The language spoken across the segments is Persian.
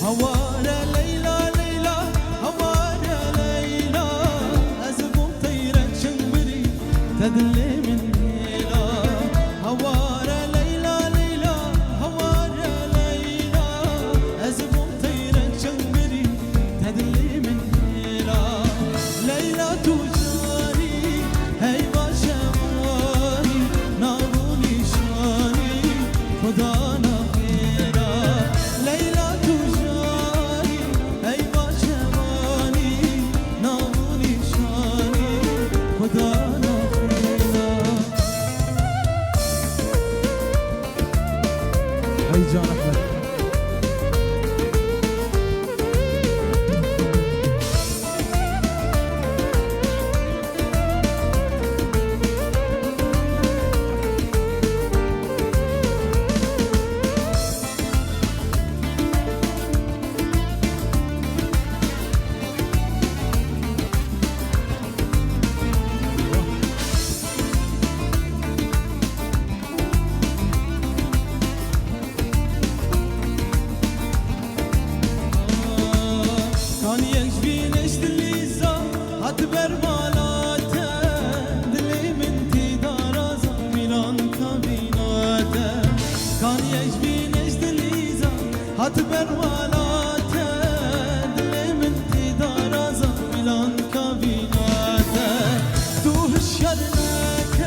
هوارا ليلى ليلى هوارا ليلى أزبون طيرك شنبري تدلي من هيلا هوارا ليلى ليلى هوارا ليلى أزبون طيرك شنبري تدلي من هيلا ليلى تجاري هي باشماني ناروني شاني خدانا خيرا ليلى تجاري هي باشماني ناروني شاني خدانا خيرا هي جان أحمد كان يكفين اشتليزا هتبر مالاتا دلي من تدارازا ميلان كابيناتا كان يكفين اشتليزا هتبر مالاتا دلي من تدارازا ميلان كابيناتا دوه الشرنك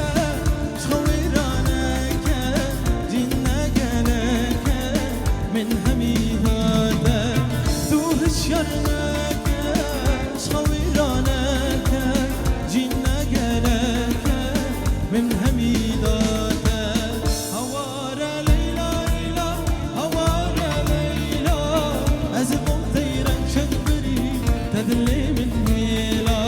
شخويرانك جنك لك من هميداتا دوه الشرنك من هميداتا هوارا ليلى ليلى هوارا ليلى أزبون طيرك شنبري تدلي من هيلا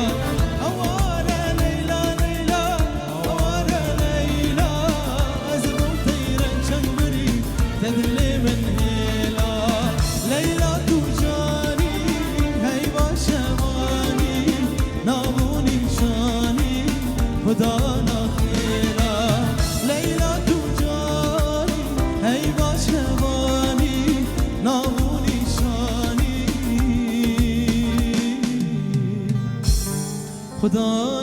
هوارا ليلى ليلى هوارا ليلى أزبون طيرك شنبري تدلي من هيلا ليلى تجاني هي باشماني ناموني شاني خدانا ليلى تجاري هي باشماني ناموني شاني خدا